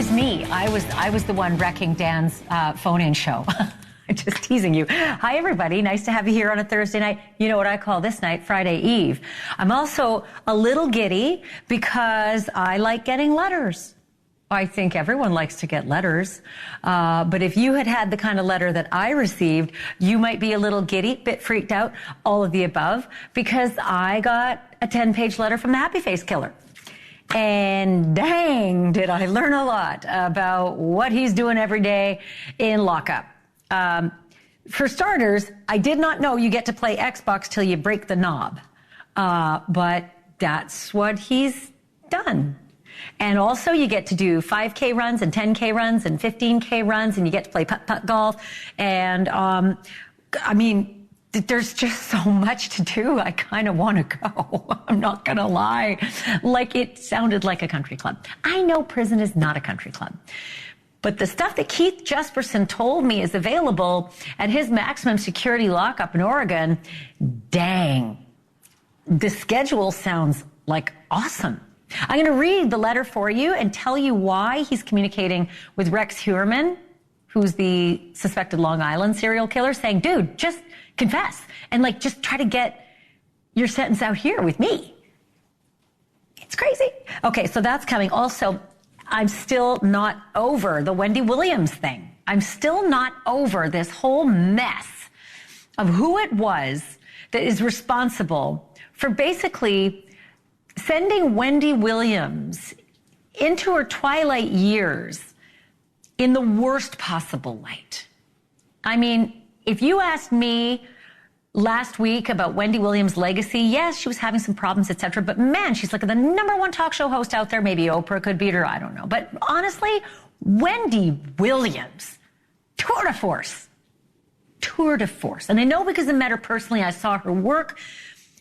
was me. I was the one wrecking Dan's phone-in show. I'm just teasing you. Hi, everybody. Nice to have you here on a Thursday night. You know what I call this night? Friday Eve. I'm also a little giddy because I like getting letters. I think everyone likes to get letters. But if you had the kind of letter that I received, you might be a little giddy, bit freaked out, all of the above, because I got a 10-page letter from the Happy Face Killer. And dang, did I learn a lot about what he's doing every day in lockup. For starters, I did not know you get to play Xbox till you break the knob. But that's what he's done. And also you get to do 5K runs and 10K runs and 15K runs, and you get to play putt-putt golf. And, I mean, there's just so much to do. I kind of want to go. I'm not going to lie. Like, it sounded like a country club. I know prison is not a country club. But the stuff that Keith Jesperson told me is available at his maximum security lockup in Oregon, dang. The schedule sounds like awesome. I'm going to read the letter for you and tell you why he's communicating with Rex Heuermann, who's the suspected Long Island serial killer, saying, dude, just confess and just try to get your sentence out here with me. It's crazy. Okay, so that's coming. Also, I'm still not over the Wendy Williams thing. I'm still not over this whole mess of who it was that is responsible for basically sending Wendy Williams into her twilight years in the worst possible light. I mean, if you asked me last week about Wendy Williams' legacy, yes, she was having some problems, etc. But man, she's like the #1 talk show host out there. Maybe Oprah could beat her. I don't know. But honestly, Wendy Williams, tour de force. Tour de force. And I know because I met her personally. I saw her work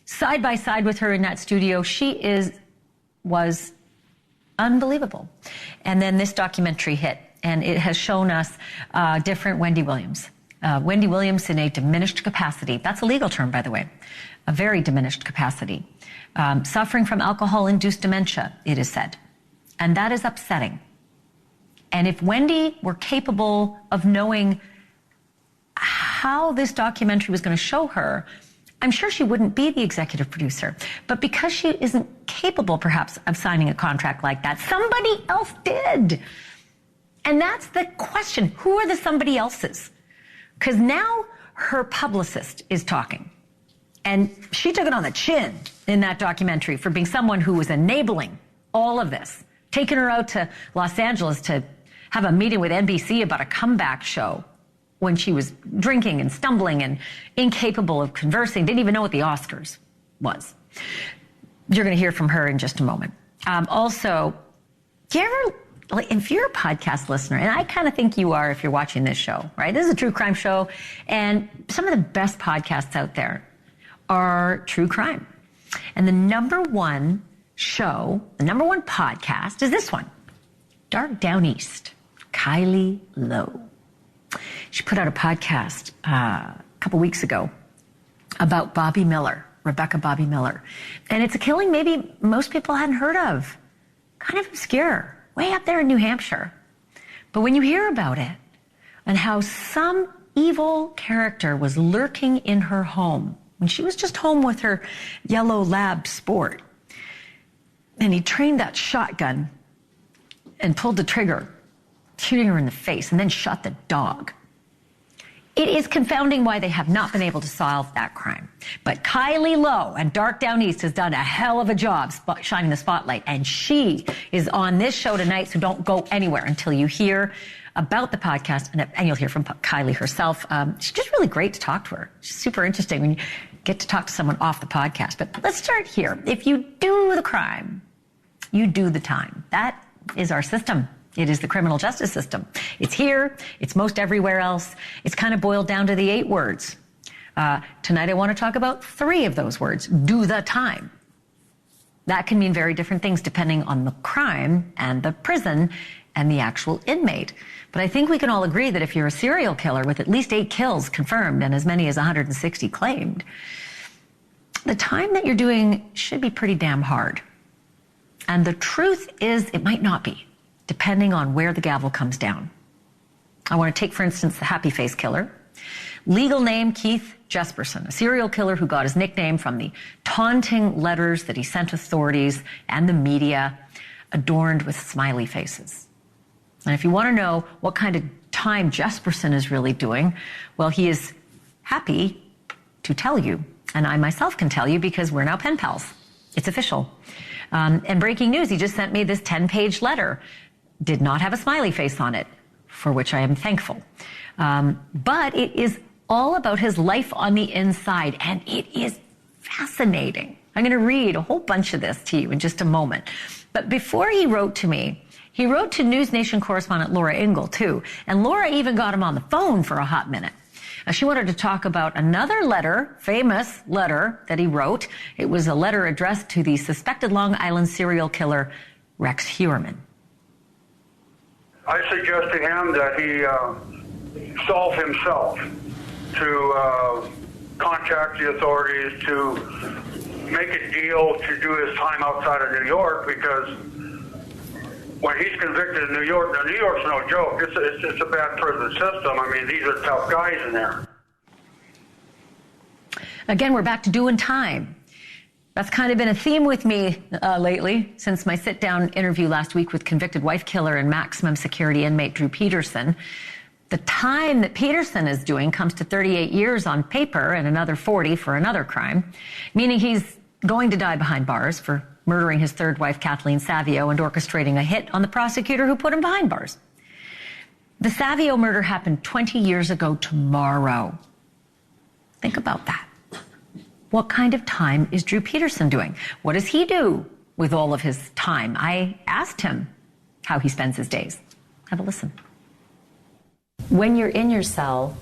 side by side with her in that studio. She was unbelievable. And then this documentary hit, and it has shown us different Wendy Williams. Wendy Williams in a diminished capacity. That's a legal term, by the way. A very diminished capacity. Suffering from alcohol-induced dementia, it is said. And that is upsetting. And if Wendy were capable of knowing how this documentary was going to show her, I'm sure she wouldn't be the executive producer. But because she isn't capable, perhaps, of signing a contract like that, somebody else did. And that's the question. Who are the somebody else's? Because now her publicist is talking. And she took it on the chin in that documentary for being someone who was enabling all of this, taking her out to Los Angeles to have a meeting with NBC about a comeback show when she was drinking and stumbling and incapable of conversing, didn't even know what the Oscars was. You're going to hear from her in just a moment. Also, do you ever, if you're a podcast listener, and I kind of think you are if you're watching this show, right? This is a true crime show, and some of the best podcasts out there are true crime. And the #1 show, the #1 podcast is this one, Dark Down East, Kylie Lowe. She put out a podcast a couple weeks ago about Bobby Miller, Rebecca Bobby Miller. And it's a killing maybe most people hadn't heard of. Kind of obscure, way up there in New Hampshire. But when you hear about it and how some evil character was lurking in her home, when she was just home with her yellow lab Sport, and he trained that shotgun and pulled the trigger, shooting her in the face, and then shot the dog. It is confounding why they have not been able to solve that crime. But Kylie Lowe and Dark Down East has done a hell of a job shining the spotlight. And she is on this show tonight, so don't go anywhere until you hear about the podcast. And you'll hear from Kylie herself. She's just really great to talk to her. She's super interesting when you get to talk to someone off the podcast. But let's start here. If you do the crime, you do the time. That is our system. It is the criminal justice system. It's here. It's most everywhere else. It's kind of boiled down to the 8 words. Tonight I want to talk about 3 of those words. Do the time. That can mean very different things depending on the crime and the prison and the actual inmate. But I think we can all agree that if you're a serial killer with at least 8 kills confirmed and as many as 160 claimed, the time that you're doing should be pretty damn hard. And the truth is, it might not be, depending on where the gavel comes down. I want to take, for instance, the happy face killer. Legal name, Keith Jesperson, a serial killer who got his nickname from the taunting letters that he sent authorities and the media, adorned with smiley faces. And if you want to know what kind of time Jesperson is really doing, well, he is happy to tell you. And I myself can tell you because we're now pen pals. It's official. And breaking news, he just sent me this 10-page letter. Did not have a smiley face on it, for which I am thankful. But it is all about his life on the inside, and it is fascinating. I'm going to read a whole bunch of this to you in just a moment. But before he wrote to me, he wrote to NewsNation correspondent Laura Ingle, too. And Laura even got him on the phone for a hot minute. She wanted to talk about another letter, famous letter, that he wrote. It was a letter addressed to the suspected Long Island serial killer, Rex Heuermann. I suggest to him that he solve himself, to contact the authorities, to make a deal to do his time outside of New York, because when he's convicted in New York, now New York's no joke. It's a bad prison system. I mean, these are tough guys in there. Again, we're back to doing time. That's kind of been a theme with me lately since my sit-down interview last week with convicted wife killer and maximum security inmate Drew Peterson. The time that Peterson is doing comes to 38 years on paper and another 40 for another crime, meaning he's going to die behind bars for murdering his third wife, Kathleen Savio, and orchestrating a hit on the prosecutor who put him behind bars. The Savio murder happened 20 years ago tomorrow. Think about that. What kind of time is Drew Peterson doing? What does he do with all of his time? I asked him how he spends his days. Have a listen. When you're in your cell,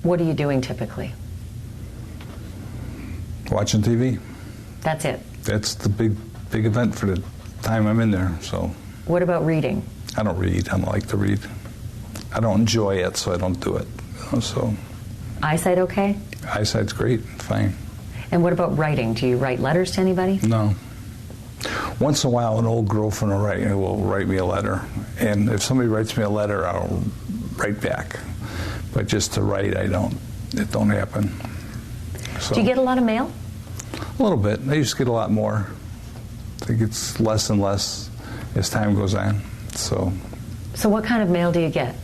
what are you doing typically? Watching TV. That's it? That's the big event for the time I'm in there, so. What about reading? I don't read. I don't like to read. I don't enjoy it, so I don't do it. So. Eyesight okay? Eyesight's great, fine. And what about writing? Do you write letters to anybody? No. Once in a while, an old girlfriend will write me a letter. And if somebody writes me a letter, I'll write back. But just to write, it don't happen. So. Do you get a lot of mail? A little bit. I used to get a lot more. I think it's less and less as time goes on. So what kind of mail do you get?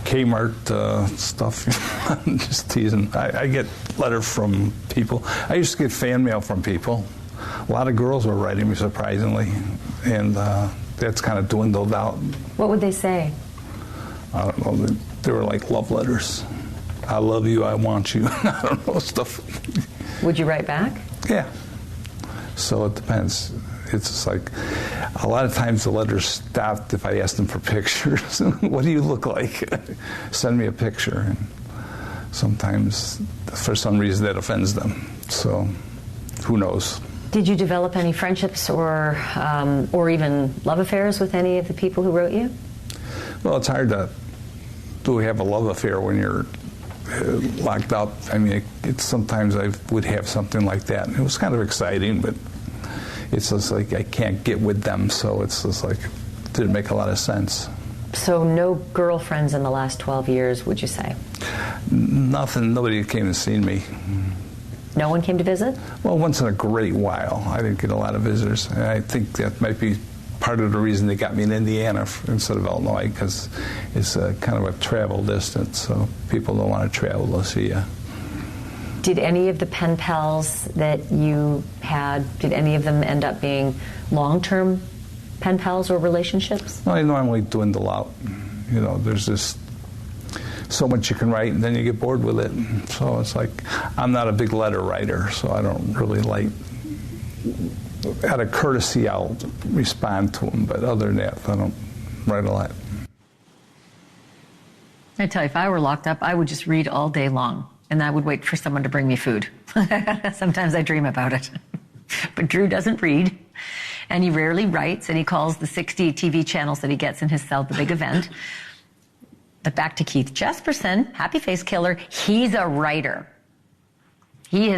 Kmart stuff. Just teasing. I get letters from people. I used to get fan mail from people. A lot of girls were writing me, surprisingly, and that's kind of dwindled out. What would they say? I don't know. They were like love letters. I love you, I want you. I don't know, stuff. Would you write back? Yeah. So it depends. It's just like, a lot of times the letters stopped if I asked them for pictures. What do you look like? Send me a picture. And sometimes, for some reason, that offends them. So, who knows? Did you develop any friendships or even love affairs with any of the people who wrote you? Well, it's hard to have a love affair when you're locked up. I mean, it's sometimes I would have something like that. It was kind of exciting, but it's just like I can't get with them, so it's just like it didn't make a lot of sense. So no girlfriends in the last 12 years, would you say? Nothing. Nobody came to see me. No one came to visit? Well, once in a great while. I didn't get a lot of visitors. And I think that might be part of the reason they got me in Indiana instead of Illinois, because it's kind of a travel distance, so people don't want to travel to see you. Did any of the pen pals that you had, did any of them end up being long-term pen pals or relationships? Well, I normally dwindle out. You know, there's just so much you can write, and then you get bored with it. So it's like, I'm not a big letter writer, so I don't really like, out of courtesy, I'll respond to them, but other than that, I don't write a lot. I tell you, if I were locked up, I would just read all day long, and I would wait for someone to bring me food. Sometimes I dream about it. But Drew doesn't read, and he rarely writes, and he calls the 60 TV channels that he gets in his cell the big event. But back to Keith Jesperson, happy face killer. He's a writer. He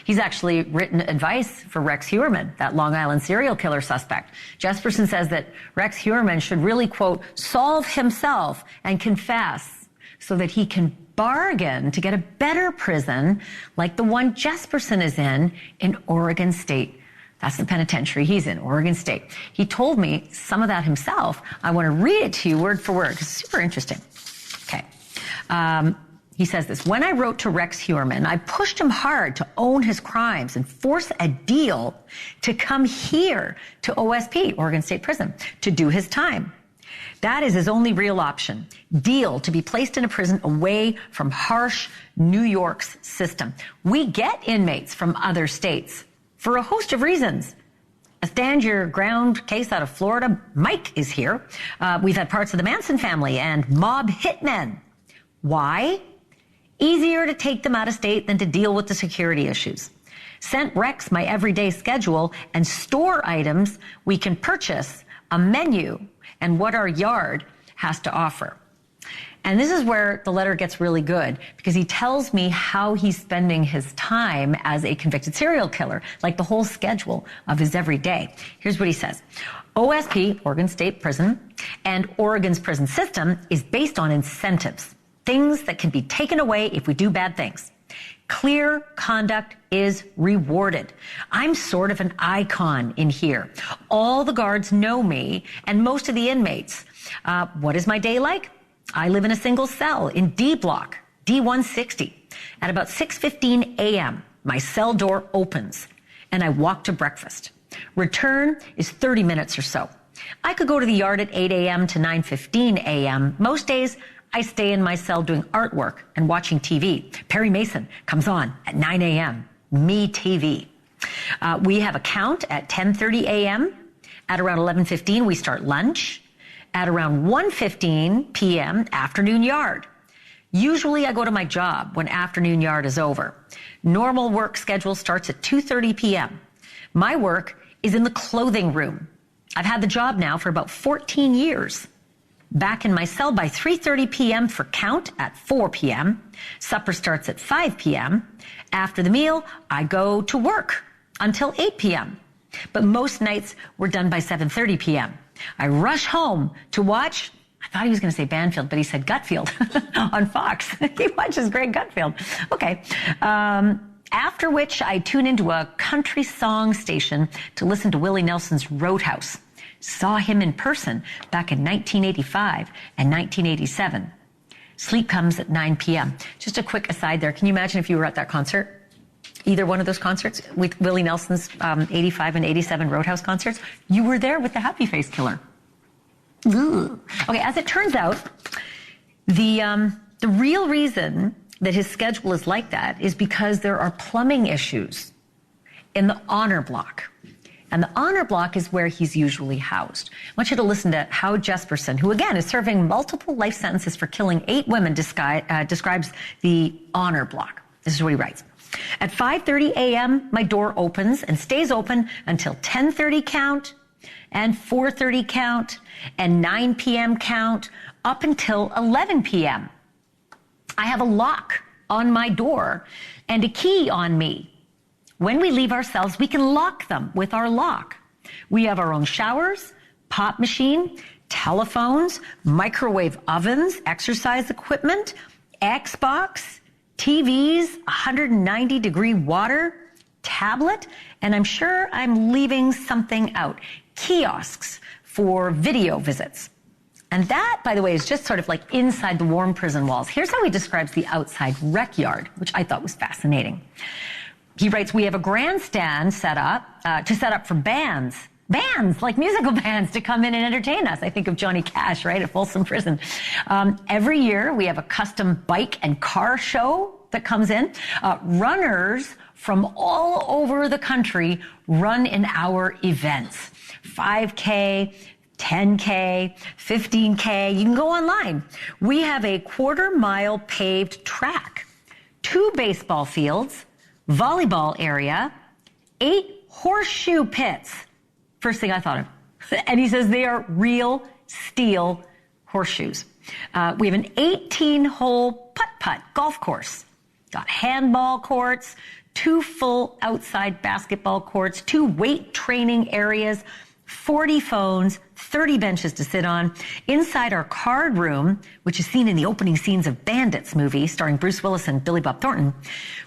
He's actually written advice for Rex Heuermann, that Long Island serial killer suspect. Jesperson says that Rex Heuermann should really, quote, solve himself and confess so that he can bargain to get a better prison like the one Jesperson is in Oregon State. That's the penitentiary he's in, Oregon State. He told me some of that himself. I want to read it to you word for word. It's super interesting. Okay. He says this: when I wrote to Rex Heuermann, I pushed him hard to own his crimes and force a deal to come here to OSP, Oregon State Prison, to do his time. That is his only real option. Deal to be placed in a prison away from harsh New York's system. We get inmates from other states for a host of reasons. A stand-your-ground case out of Florida, Mike is here. We've had parts of the Manson family and mob hitmen. Why? Easier to take them out of state than to deal with the security issues. Sent Rex my everyday schedule and store items we can purchase, a menu, and what our yard has to offer. And this is where the letter gets really good, because he tells me how he's spending his time as a convicted serial killer, like the whole schedule of his everyday. Here's what he says. OSP, Oregon State Prison, and Oregon's prison system is based on incentives, things that can be taken away if we do bad things. Clear conduct is rewarded. I'm sort of an icon in here. All the guards know me, and most of the inmates. What is my day like? I live in a single cell in D block, D160. At about 6:15 a.m., my cell door opens, and I walk to breakfast. Return is 30 minutes or so. I could go to the yard at 8 a.m. to 9:15 a.m. Most days, I stay in my cell doing artwork and watching TV. Perry Mason comes on at 9 a.m. Me TV. We have a count at 10:30 a.m. At around 11:15, we start lunch. At around 1:15 p.m., afternoon yard. Usually I go to my job when afternoon yard is over. Normal work schedule starts at 2:30 p.m. My work is in the clothing room. I've had the job now for about 14 years. Back in my cell by 3:30 p.m. for count at 4 p.m. Supper starts at 5 p.m. After the meal, I go to work until 8 p.m. But most nights we're done by 7:30 p.m. I rush home to watch, I thought he was going to say Banfield, but he said Gutfield on Fox. He watches Greg Gutfield. Okay. After which I tune into a country song station to listen to Willie Nelson's Roadhouse. Saw him in person back in 1985 and 1987. Sleep comes at 9 p.m. Just a quick aside there. Can you imagine if you were at that concert? Either one of those concerts with Willie Nelson's 85 and 87 Roadhouse concerts? You were there with the Happy Face Killer. Ugh. Okay, as it turns out, the real reason that his schedule is like that is because there are plumbing issues in the honor block. And the honor block is where he's usually housed. I want you to listen to how Jesperson, who again is serving multiple life sentences for killing 8 women, describes the honor block. This is what he writes. At 5:30 a.m., my door opens and stays open until 10:30 count and 4:30 count and 9 p.m. count up until 11 p.m. I have a lock on my door and a key on me. When we leave our cells, we can lock them with our lock. We have our own showers, pop machine, telephones, microwave ovens, exercise equipment, Xbox, TVs, 190-degree water, tablet, and I'm sure I'm leaving something out. Kiosks for video visits. And that, by the way, is just sort of like inside the warm prison walls. Here's how he describes the outside rec yard, which I thought was fascinating. He writes, we have a grandstand set up for bands, like musical bands, to come in and entertain us. I think of Johnny Cash, right, at Folsom Prison. Every year we have a custom bike and car show that comes in. Runners from all over the country run in our events. 5K, 10K, 15K. You can go online. We have a 1/4-mile paved track, 2 baseball fields, volleyball area, 8 horseshoe pits. First thing I thought of. And he says they are real steel horseshoes. We have an 18-hole putt-putt golf course, got handball courts, 2 full outside basketball courts, 2 weight training areas, 40 phones, 30 benches to sit on. Inside our card room, which is seen in the opening scenes of Bandits movie starring Bruce Willis and Billy Bob Thornton,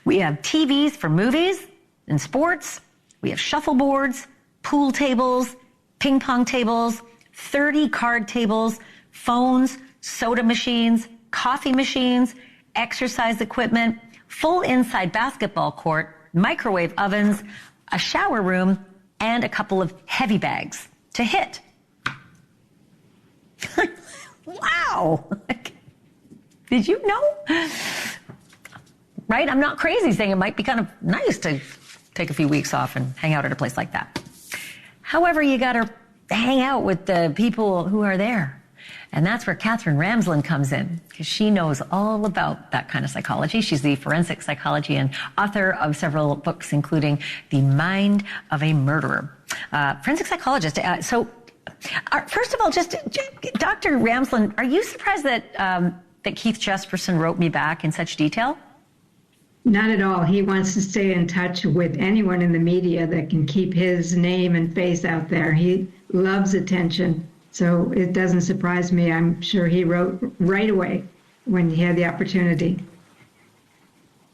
we have TVs for movies and sports. We have shuffleboards, pool tables, ping pong tables, 30 card tables, phones, soda machines, coffee machines, exercise equipment, full inside basketball court, microwave ovens, a shower room, and a couple of heavy bags to hit. Wow. Did you know? Right? I'm not crazy saying it might be kind of nice to take a few weeks off and hang out at a place like that. However, you got to hang out with the people who are there. And that's where Katherine Ramsland comes in, because she knows all about that kind of psychology. She's the forensic psychology and author of several books, including The Mind of a Murderer. Forensic psychologist. First of all, just Dr. Ramsland, are you surprised that Keith Jesperson wrote me back in such detail? Not at all. He wants to stay in touch with anyone in the media that can keep his name and face out there. He loves attention. So it doesn't surprise me. I'm sure he wrote right away when he had the opportunity.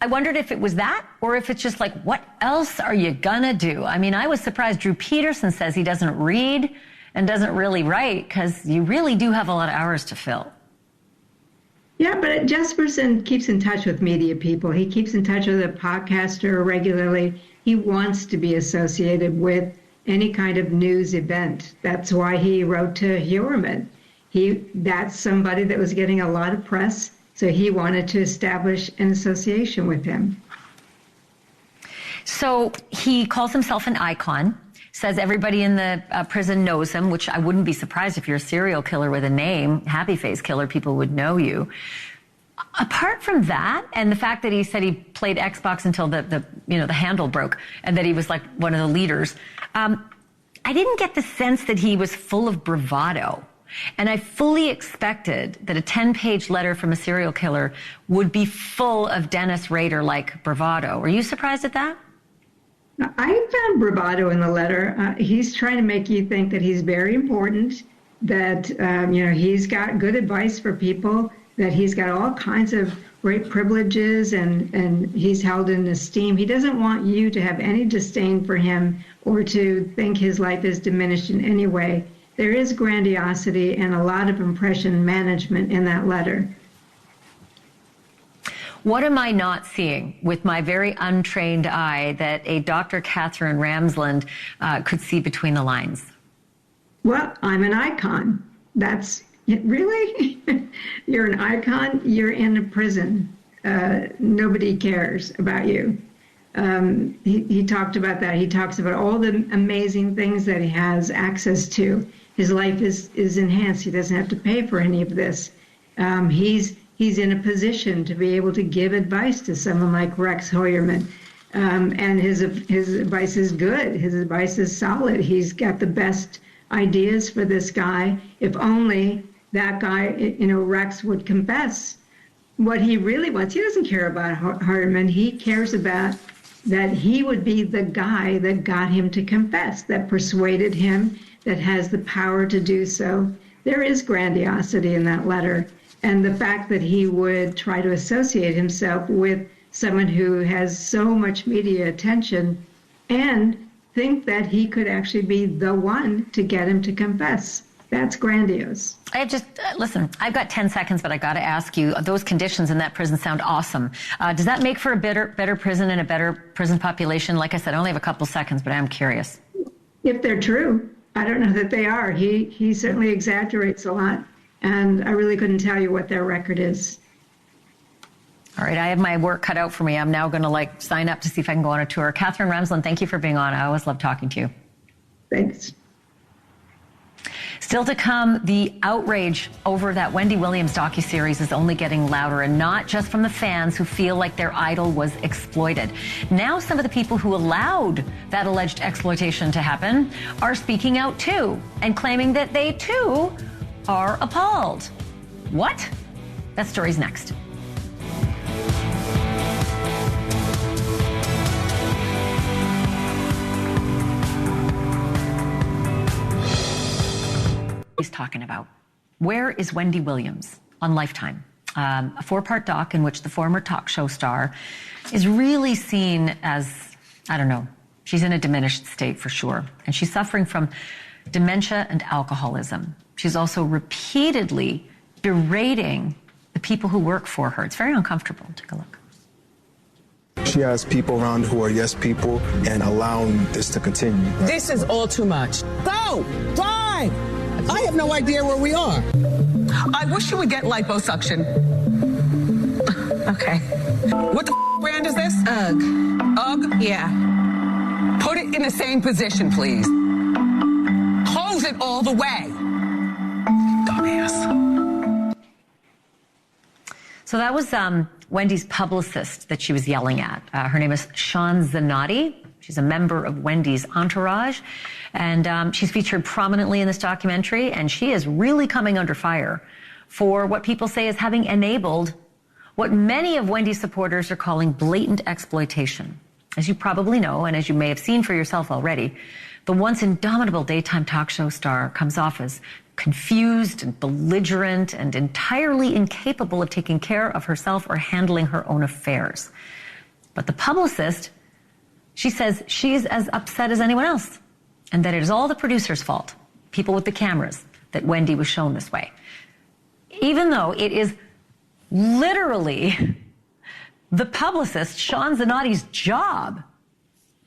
I wondered if it was that, or if it's just like, what else are you gonna do? I mean, I was surprised Drew Peterson says he doesn't read and doesn't really write, because you really do have a lot of hours to fill. Yeah, but Jesperson keeps in touch with media people. He keeps in touch with a podcaster regularly. He wants to be associated with any kind of news event. That's why he wrote to Heuermann. That's somebody that was getting a lot of press, so he wanted to establish an association with him. So he calls himself an icon, says everybody in the prison knows him, which I wouldn't be surprised if you're a serial killer with a name, Happy Face Killer, people would know you. Apart from that, and the fact that he said he played Xbox until the handle broke, and that he was like one of the leaders, I didn't get the sense that he was full of bravado. And I fully expected that a 10-page letter from a serial killer would be full of Dennis Rader-like bravado. Were you surprised at that? I found bravado in the letter. He's trying to make you think that he's very important, that he's got good advice for people, that he's got all kinds of great privileges and he's held in esteem. He doesn't want you to have any disdain for him or to think his life is diminished in any way. There is grandiosity and a lot of impression management in that letter. What am I not seeing with my very untrained eye that a Dr. Katherine Ramsland could see between the lines? Well, I'm an icon. That's really? You're an icon? You're in a prison. Nobody cares about you. He talked about that. He talks about all the amazing things that he has access to. His life is enhanced. He doesn't have to pay for any of this. He's in a position to be able to give advice to someone like Rex Heuermann. And his advice is good. His advice is solid. He's got the best ideas for this guy. If only that guy, Rex would confess what he really wants. He doesn't care about Heuermann. He cares about that he would be the guy that got him to confess, that persuaded him, that has the power to do so. There is grandiosity in that letter. And the fact that he would try to associate himself with someone who has so much media attention and think that he could actually be the one to get him to confess. That's grandiose. Listen, I've got 10 seconds, but I got to ask you, those conditions in that prison sound awesome. Does that make for a better prison and a better prison population? Like I said, I only have a couple seconds, but I'm curious. If they're true, I don't know that they are. He certainly exaggerates a lot, and I really couldn't tell you what their record is. All right, I have my work cut out for me. I'm now going to sign up to see if I can go on a tour. Katherine Ramsland, thank you for being on. I always love talking to you. Thanks. Still to come, the outrage over that Wendy Williams docuseries is only getting louder, and not just from the fans who feel like their idol was exploited. Now some of the people who allowed that alleged exploitation to happen are speaking out too, and claiming that they too are appalled. What? That story's next. talking about. Where is Wendy Williams on Lifetime? A 4-part doc in which the former talk show star is really seen as, I don't know, she's in a diminished state for sure. And she's suffering from dementia and alcoholism. She's also repeatedly berating the people who work for her. It's very uncomfortable. Take a look. She has people around who are yes people and allowing this to continue. This is all too much. Go! Drive! I have no idea where we are. I wish you would get liposuction. Okay. What the brand is this? UGG. UGG? Yeah. Put it in the same position, please. Close it all the way. Dumbass. So that was Wendy's publicist that she was yelling at. Her name is Shawn Zanotti. She's a member of Wendy's entourage, and she's featured prominently in this documentary, and she is really coming under fire for what people say is having enabled what many of Wendy's supporters are calling blatant exploitation. As you probably know, and as you may have seen for yourself already, the once indomitable daytime talk show star comes off as confused and belligerent and entirely incapable of taking care of herself or handling her own affairs. But the publicist, she says she's as upset as anyone else, and that it is all the producer's fault, people with the cameras, that Wendy was shown this way. Even though it is literally the publicist, Shawn Zanotti's job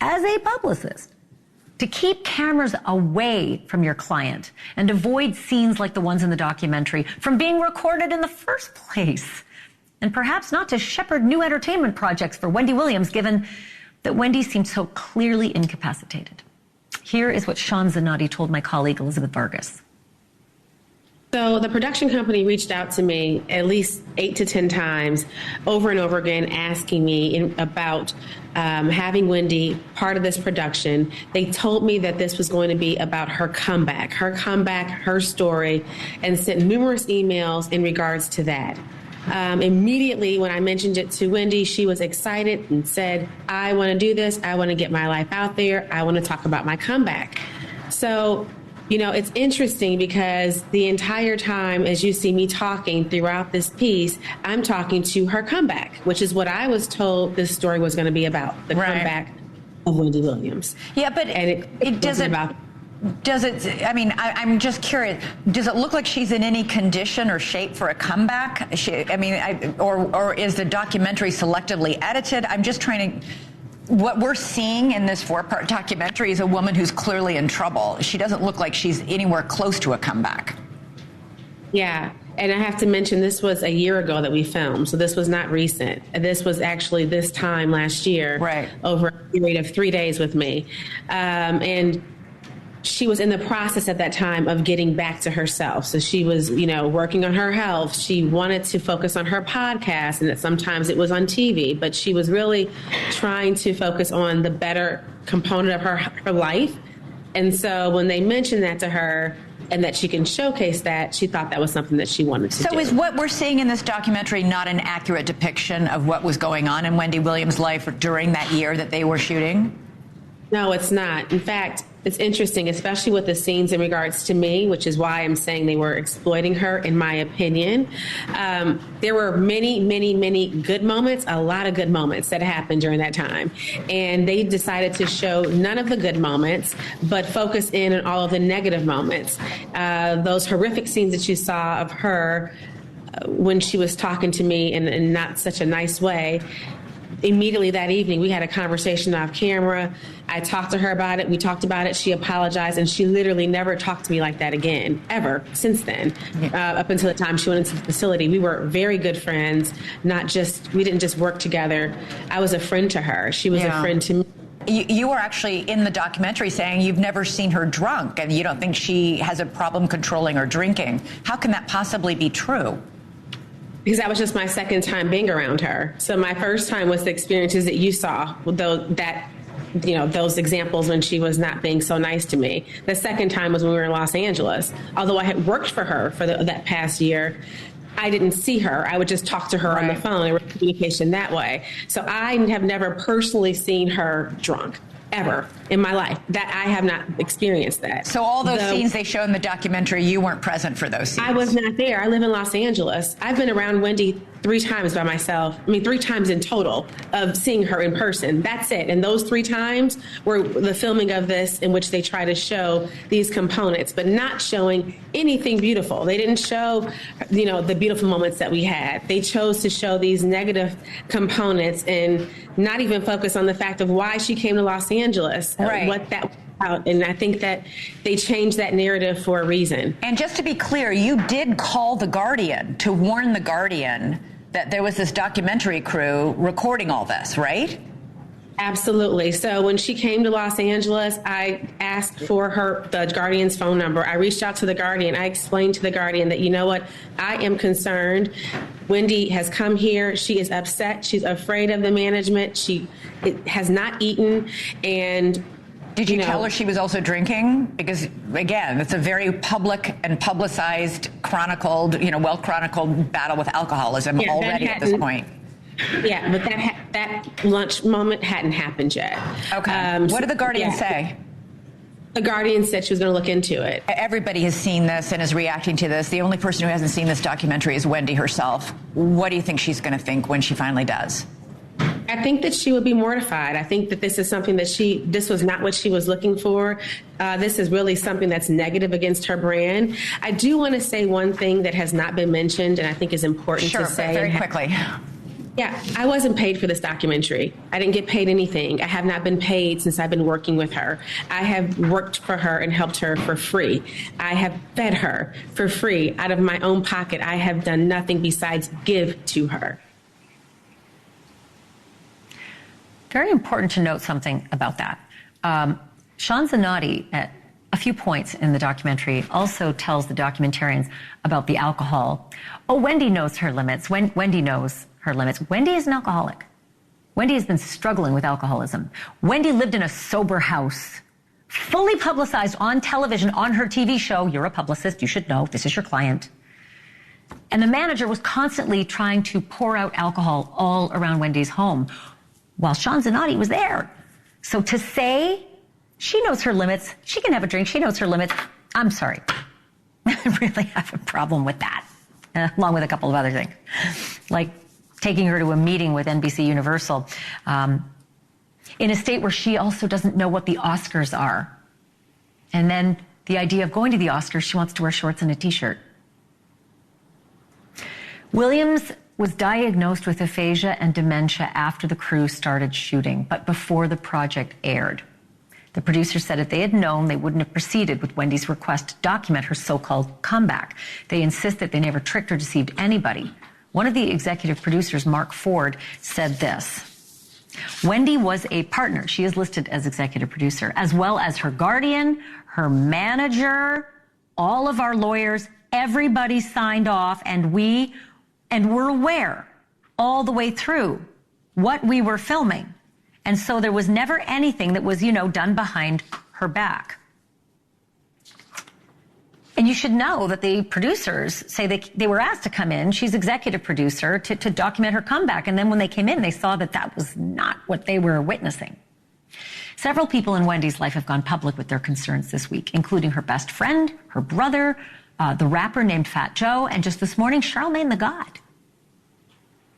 as a publicist to keep cameras away from your client and avoid scenes like the ones in the documentary from being recorded in the first place. And perhaps not to shepherd new entertainment projects for Wendy Williams, given that Wendy seemed so clearly incapacitated. Here is what Shawn Zanotti told my colleague Elizabeth Vargas. So the production company reached out to me at least 8 to 10 times over and over again, asking me about having Wendy part of this production. They told me that this was going to be about her comeback, her story, and sent numerous emails in regards to that. Immediately when I mentioned it to Wendy, she was excited and said, I want to do this. I want to get my life out there. I want to talk about my comeback. So, you know, it's interesting because the entire time, as you see me talking throughout this piece, I'm talking to her comeback, which is what I was told this story was going to be about, the comeback of Wendy Williams. Yeah, but and it doesn't about. Does it, I mean, I'm just curious, does it look like she's in any condition or shape for a comeback? Or is the documentary selectively edited? I'm just trying to, what we're seeing in this 4-part documentary is a woman who's clearly in trouble. She doesn't look like she's anywhere close to a comeback. Yeah. And I have to mention, this was a year ago that we filmed, so this was not recent. This was actually this time last year, right, over a period of 3 days with me. And she was in the process at that time of getting back to herself. So she was, you know, working on her health. She wanted to focus on her podcast, and that sometimes it was on TV, but she was really trying to focus on the better component of her life. And so when they mentioned that to her and that she can showcase that, she thought that was something that she wanted to do. So is what we're seeing in this documentary not an accurate depiction of what was going on in Wendy Williams' life during that year that they were shooting? No, it's not. In fact, it's interesting, especially with the scenes in regards to me, which is why I'm saying they were exploiting her, in my opinion. There were many, many, many good moments, a lot of good moments that happened during that time. And they decided to show none of the good moments, but focus in on all of the negative moments. Those horrific scenes that you saw of her when she was talking to me in not such a nice way. Immediately that evening, we had a conversation off camera. I talked to her about it. We talked about it. She apologized, and she literally never talked to me like that again, ever, since then, up until the time she went into the facility. We were very good friends, we didn't just work together. I was a friend to her. She was a friend to me. You were actually in the documentary saying you've never seen her drunk, and you don't think she has a problem controlling or drinking. How can that possibly be true? Because that was just my second time being around her. So my first time was the experiences that you saw, those examples when she was not being so nice to me. The second time was when we were in Los Angeles. Although I had worked for her for that past year, I didn't see her. I would just talk to her on the phone. There was communication that way. So I have never personally seen her drunk, ever in my life. That I have not experienced that. So all those scenes they show in the documentary, you weren't present for those scenes? I was not there. I live in Los Angeles. I've been around Wendy 3 times by myself. 3 times in total of seeing her in person. That's it. And those 3 times were the filming of this, in which they try to show these components, but not showing anything beautiful. They didn't show, the beautiful moments that we had. They chose to show these negative components and not even focus on the fact of why she came to Los Angeles, right. What that was about. And I think that they changed that narrative for a reason. And just to be clear, you did call The Guardian to warn The Guardian that there was this documentary crew recording all this, right? Absolutely. So when she came to Los Angeles, I asked for the Guardian's phone number. I reached out to The Guardian. I explained to The Guardian that, you know what, I am concerned. Wendy has come here. She is upset. She's afraid of the management. She has not eaten. And did you tell her she was also drinking? Because, again, it's a very public and publicized, chronicled, well-chronicled battle with alcoholism already at this point. Yeah, but that lunch moment hadn't happened yet. Okay. What did The Guardian say? The Guardian said she was going to look into it. Everybody has seen this and is reacting to this. The only person who hasn't seen this documentary is Wendy herself. What do you think she's going to think when she finally does? I think that she would be mortified. I think that this is something that this was not what she was looking for. This is really something that's negative against her brand. I do want to say one thing that has not been mentioned, and I think is important to say. Very quickly. Yeah, I wasn't paid for this documentary. I didn't get paid anything. I have not been paid since I've been working with her. I have worked for her and helped her for free. I have fed her for free out of my own pocket. I have done nothing besides give to her. Very important to note something about that. Sean Zanotti, at a few points in the documentary, also tells the documentarians about the alcohol. Oh, Wendy knows her limits. Wendy knows her limits. Wendy is an alcoholic. Wendy has been struggling with alcoholism. Wendy lived in a sober house, fully publicized on television on her TV show. You're a publicist. You should know. This is your client. And the manager was constantly trying to pour out alcohol all around Wendy's home while Sean Zanotti was there. So to say she knows her limits, she can have a drink, she knows her limits, I'm sorry. I really have a problem with that, along with a couple of other things, like taking her to a meeting with NBC Universal in a state where she also doesn't know what the Oscars are. And then the idea of going to the Oscars, she wants to wear shorts and a T-shirt. Williams was diagnosed with aphasia and dementia after the crew started shooting, but before the project aired. The producer said if they had known, they wouldn't have proceeded with Wendy's request to document her so-called comeback. They insist that they never tricked or deceived anybody. One of the executive producers, Mark Ford, said this: Wendy was a partner. She is listed as executive producer, as well as her guardian, her manager, all of our lawyers. Everybody signed off, and we're aware all the way through what we were filming. And so there was never anything that was, done behind her back. And you should know that the producers say they were asked to come in. She's executive producer to document her comeback. And then when they came in, they saw that was not what they were witnessing. Several people in Wendy's life have gone public with their concerns this week, including her best friend, her brother, the rapper named Fat Joe, and just this morning, Charlemagne the God.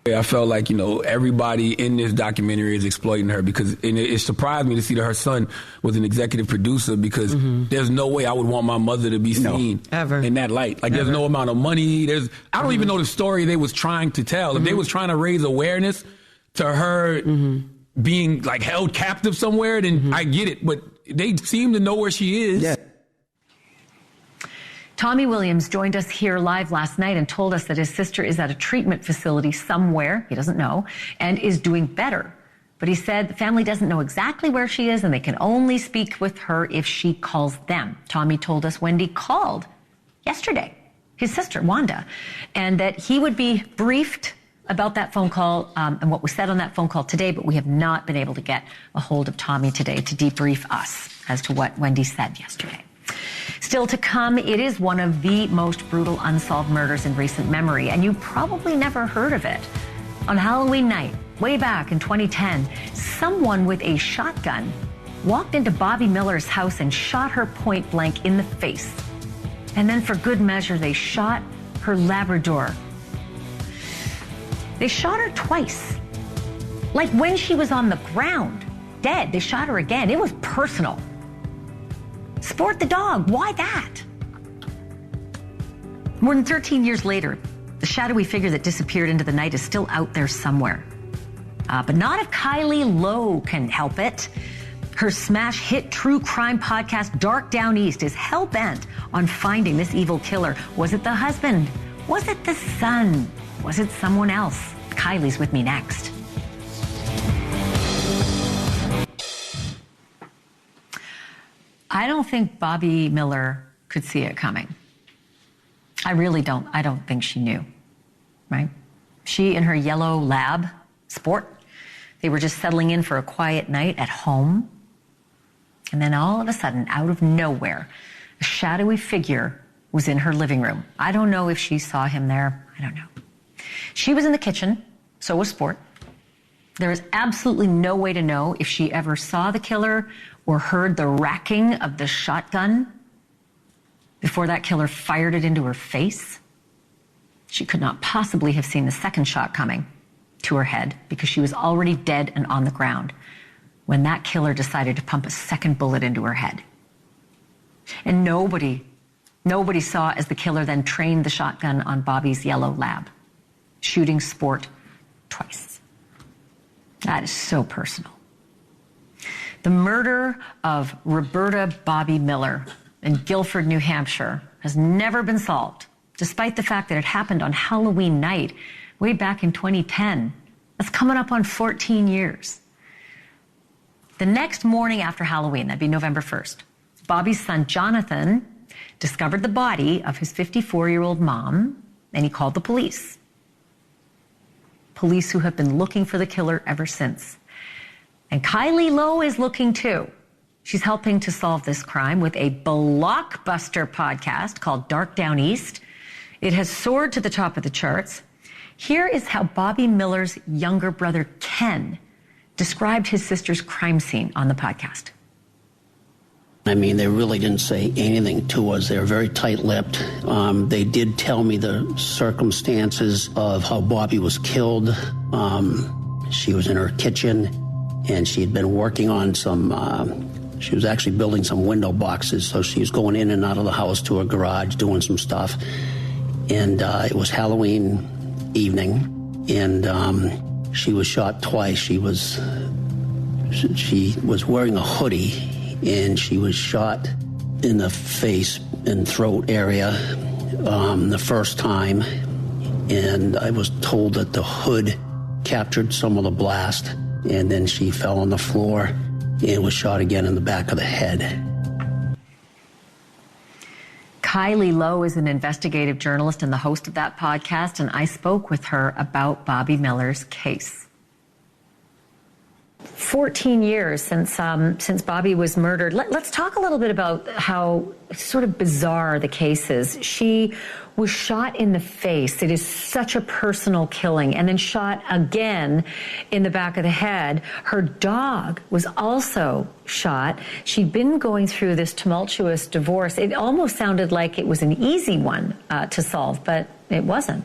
I felt like, everybody in this documentary is exploiting her because it surprised me to see that her son was an executive producer because there's no way I would want my mother to be seen ever in that light. Like there's no amount of money. I don't even know the story they was trying to tell. If they was trying to raise awareness to her being like held captive somewhere, then I get it. But they seem to know where she is. Yeah. Tommy Williams joined us here live last night and told us that his sister is at a treatment facility somewhere, he doesn't know, and is doing better. But he said the family doesn't know exactly where she is and they can only speak with her if she calls them. Tommy told us Wendy called yesterday, his sister, Wanda, and that he would be briefed about that phone call and what was said on that phone call today, but we have not been able to get a hold of Tommy today to debrief us as to what Wendy said yesterday. Still to come, it is one of the most brutal unsolved murders in recent memory, and you probably never heard of it. On Halloween night, way back in 2010, someone with a shotgun walked into Bobby Miller's house and shot her point blank in the face. And then for good measure, they shot her Labrador. They shot her twice. Like when she was on the ground, dead, they shot her again. It was personal. Sport the dog, why that? More than 13 years later, the shadowy figure that disappeared into the night is still out there somewhere. But not if Kylie Lowe can help it. Her smash hit true crime podcast, Dark Down East, is hell-bent on finding this evil killer. Was it the husband? Was it the son? Was it someone else? Kylie's with me next. I don't think Bobby Miller could see it coming. I really don't. I don't think she knew, right? She and her yellow lab, Sport, they were just settling in for a quiet night at home. And then all of a sudden, out of nowhere, a shadowy figure was in her living room. I don't know if she saw him there. I don't know. She was in the kitchen, so was Sport. There is absolutely no way to know if she ever saw the killer or heard the racking of the shotgun before that killer fired it into her face. She could not possibly have seen the second shot coming to her head because she was already dead and on the ground when that killer decided to pump a second bullet into her head. And nobody saw as the killer then trained the shotgun on Bobby's yellow lab, shooting Sport twice. That is so personal. The murder of Roberta Bobby Miller in Guilford, New Hampshire has never been solved, despite the fact that it happened on Halloween night way back in 2010. That's coming up on 14 years. The next morning after Halloween, that'd be November 1st, Bobby's son, Jonathan, discovered the body of his 54-year-old mom, and he called the police. Police who have been looking for the killer ever since. And Kylie Lowe is looking too. She's helping to solve this crime with a blockbuster podcast called Dark Down East. It has soared to the top of the charts. Here is how Bobby Miller's younger brother, Ken, described his sister's crime scene on the podcast. I mean, they really didn't say anything to us. They were very tight-lipped. They did tell me the circumstances of how Bobby was killed. She was in her kitchen, and she had been working on she was actually building some window boxes, so she was going in and out of the house to her garage, doing some stuff. And it was Halloween evening, and she was shot twice. She was wearing a hoodie, and she was shot in the face and throat area the first time. And I was told that the hood captured some of the blast, and then she fell on the floor and was shot again in the back of the head. Kylie Lowe is an investigative journalist and the host of that podcast, and I spoke with her about Bobby Miller's case. 14 years since Bobby was murdered. Let's talk a little bit about how sort of bizarre the case is. She was shot in the face. It is such a personal killing. And then shot again in the back of the head. Her dog was also shot. She'd been going through this tumultuous divorce. It almost sounded like it was an easy one to solve, but it wasn't.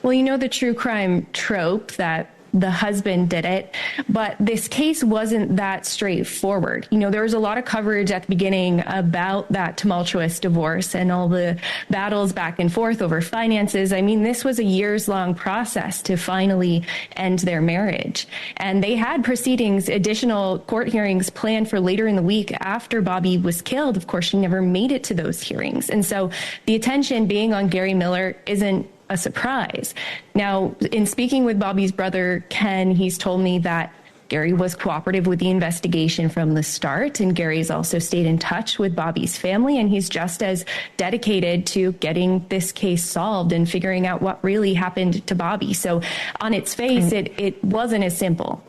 Well, you know the true crime trope that the husband did it, but this case wasn't that straightforward. You know, there was a lot of coverage at the beginning about that tumultuous divorce and all the battles back and forth over finances. I mean, this was a years-long process to finally end their marriage. And they had proceedings, additional court hearings planned for later in the week after Bobby was killed. Of course, she never made it to those hearings. And so the attention being on Gary Miller isn't a surprise. Now, in speaking with Bobby's brother, Ken, he's told me that Gary was cooperative with the investigation from the start, and Gary's also stayed in touch with Bobby's family, and he's just as dedicated to getting this case solved and figuring out what really happened to Bobby. So on its face, it wasn't as simple.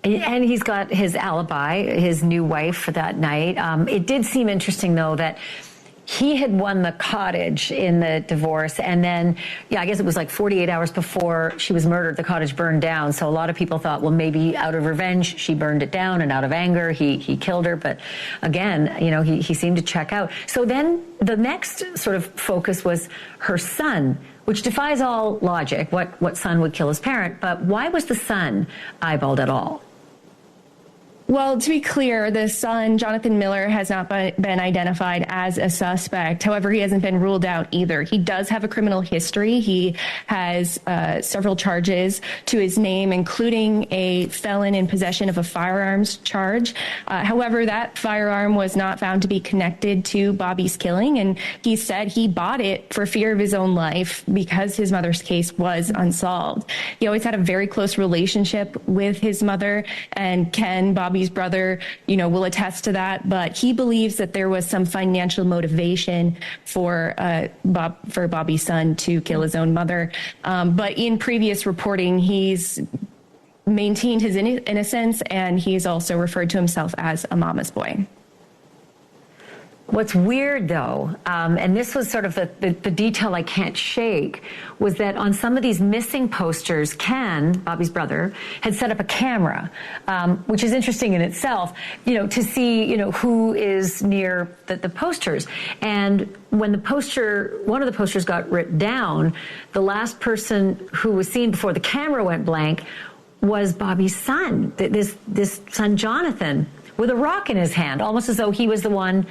And he's got his alibi, his new wife for that night. It did seem interesting, though, that he had won the cottage in the divorce, and then, I guess it was like 48 hours before she was murdered, the cottage burned down. So a lot of people thought, well, maybe out of revenge, she burned it down, and out of anger, he killed her. But again, he seemed to check out. So then the next sort of focus was her son, which defies all logic. What son would kill his parent? But why was the son eyeballed at all? Well, to be clear, the son, Jonathan Miller, has not been identified as a suspect. However, he hasn't been ruled out either. He does have a criminal history. He has several charges to his name, including a felon in possession of a firearms charge. However, that firearm was not found to be connected to Bobby's killing, and he said he bought it for fear of his own life because his mother's case was unsolved. He always had a very close relationship with his mother, and Ken, Bobby's brother, will attest to that, but he believes that there was some financial motivation for Bobby's son to kill his own mother. But in previous reporting, he's maintained his innocence, and he's also referred to himself as a mama's boy. What's weird, though, and this was sort of the detail I can't shake, was that on some of these missing posters, Ken, Bobby's brother, had set up a camera, which is interesting in itself, to see, who is near the posters. And when one of the posters got ripped down, the last person who was seen before the camera went blank was Bobby's son, this son, Jonathan, with a rock in his hand, almost as though he was the one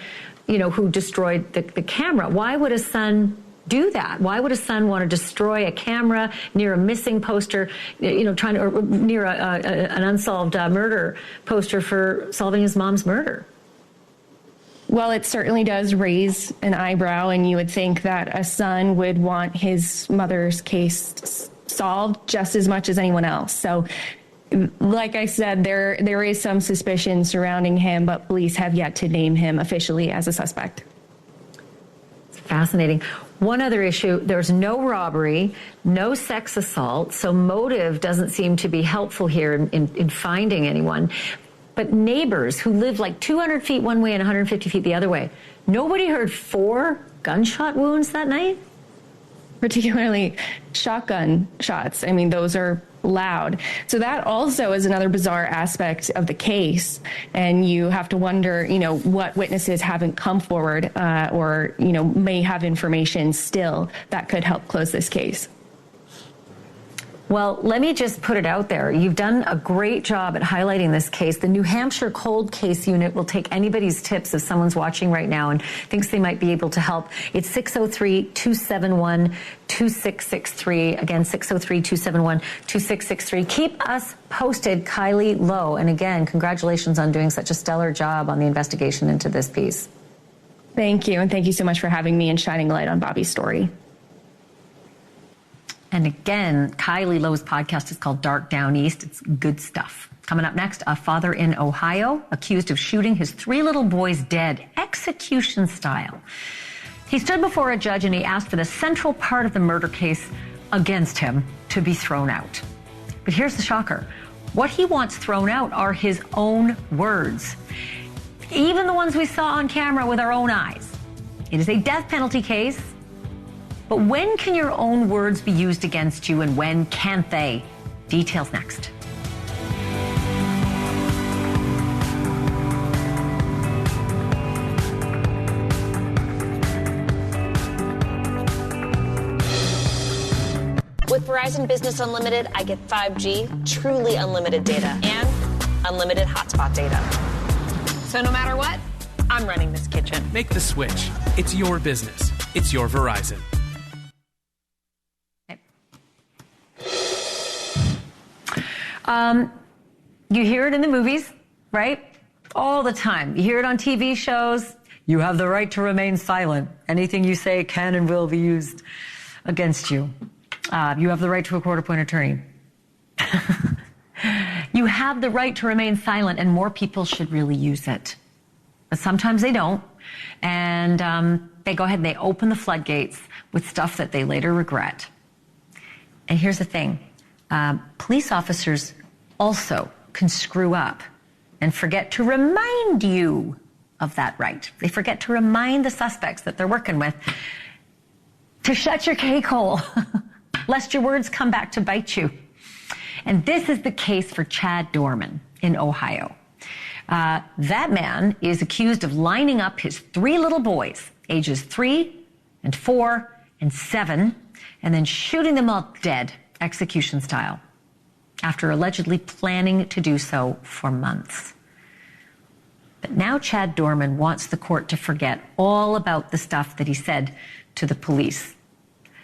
who destroyed the camera. Why would a son do that? Why would a son want to destroy a camera near a missing poster, near an unsolved murder poster for solving his mom's murder? Well, it certainly does raise an eyebrow, and you would think that a son would want his mother's case solved just as much as anyone else. So, like I said, there is some suspicion surrounding him, but police have yet to name him officially as a suspect. It's fascinating. One other issue, there's no robbery, no sex assault, so motive doesn't seem to be helpful here in finding anyone. But neighbors who live like 200 feet one way and 150 feet the other way, nobody heard 4 gunshot wounds that night? Particularly shotgun shots. I mean, those are loud. So that also is another bizarre aspect of the case. And you have to wonder, what witnesses haven't come forward or may have information still that could help close this case. Well, let me just put it out there. You've done a great job at highlighting this case. The New Hampshire Cold Case Unit will take anybody's tips if someone's watching right now and thinks they might be able to help. It's 603-271-2663. Again, 603-271-2663. Keep us posted, Kylie Lowe. And again, congratulations on doing such a stellar job on the investigation into this piece. Thank you. And thank you so much for having me and shining light on Bobby's story. And again, Kylie Lowe's podcast is called Dark Down East. It's good stuff. Coming up next, a father in Ohio accused of shooting his 3 little boys dead, execution style. He stood before a judge and he asked for the central part of the murder case against him to be thrown out. But here's the shocker. What he wants thrown out are his own words, even the ones we saw on camera with our own eyes. It is a death penalty case. But when can your own words be used against you and when can't they? Details next. With Verizon Business Unlimited, I get 5G, truly unlimited data, and unlimited hotspot data. So no matter what, I'm running this kitchen. Make the switch. It's your business. It's your Verizon. You hear it in the movies, right? All the time. You hear it on TV shows. You have the right to remain silent. Anything you say can and will be used against you. You have the right to a court-appointed attorney. You have the right to remain silent, and more people should really use it. But sometimes they don't. And they go ahead and they open the floodgates with stuff that they later regret. And here's the thing. Police officers also can screw up and forget to remind you of that right. They forget to remind the suspects that they're working with to shut your cake hole, lest your words come back to bite you. And this is the case for Chad Dorman in Ohio. That man is accused of lining up his 3 little boys, ages 3 and 4 and 7, and then shooting them all dead, execution style, after allegedly planning to do so for months. But now Chad Dorman wants the court to forget all about the stuff that he said to the police,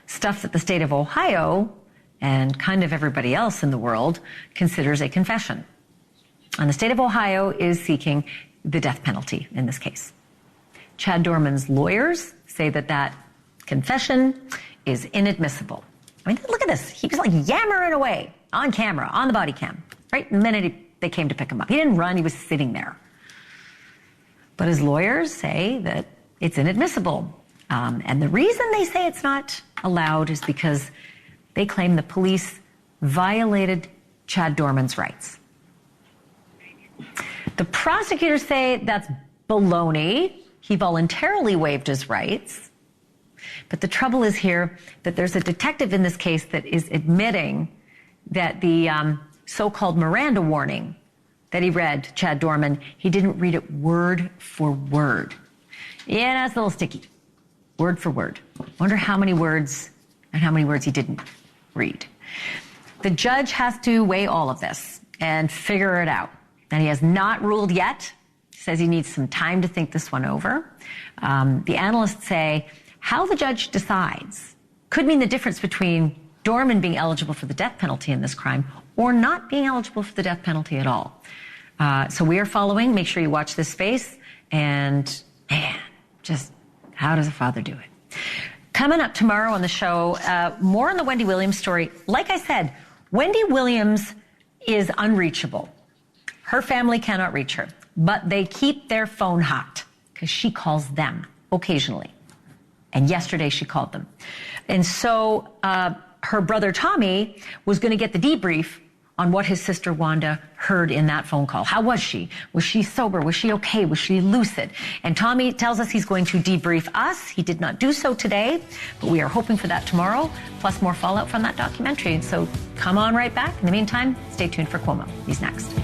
stuff that the state of Ohio and kind of everybody else in the world considers a confession. And the state of Ohio is seeking the death penalty in this case. Chad Dorman's lawyers say that that confession is inadmissible. I mean, look at this. He was like yammering away on camera, on the body cam, right? The minute they came to pick him up. He didn't run, he was sitting there. But his lawyers say that it's inadmissible. And the reason they say it's not allowed is because they claim the police violated Chad Dorman's rights. The prosecutors say that's baloney. He voluntarily waived his rights. But the trouble is here that there's a detective in this case that is admitting that the so-called Miranda warning that he read, Chad Dorman, he didn't read it word for word. Yeah, that's a little sticky. Word for word. Wonder how many words and how many words he didn't read. The judge has to weigh all of this and figure it out. And he has not ruled yet. He says he needs some time to think this one over. The analysts say how the judge decides could mean the difference between Dorman being eligible for the death penalty in this crime or not being eligible for the death penalty at all. So we are following. Make sure you watch this space. And man, just how does a father do it? Coming up tomorrow on the show, more on the Wendy Williams story. Like I said, Wendy Williams is unreachable. Her family cannot reach her, but they keep their phone hot because she calls them occasionally. And yesterday she called them. And so her brother Tommy was going to get the debrief on what his sister Wanda heard in that phone call. How was she? Was she sober? Was she okay? Was she lucid? And Tommy tells us he's going to debrief us. He did not do so today, but we are hoping for that tomorrow, plus more fallout from that documentary. So come on right back. In the meantime, stay tuned for Cuomo. He's next.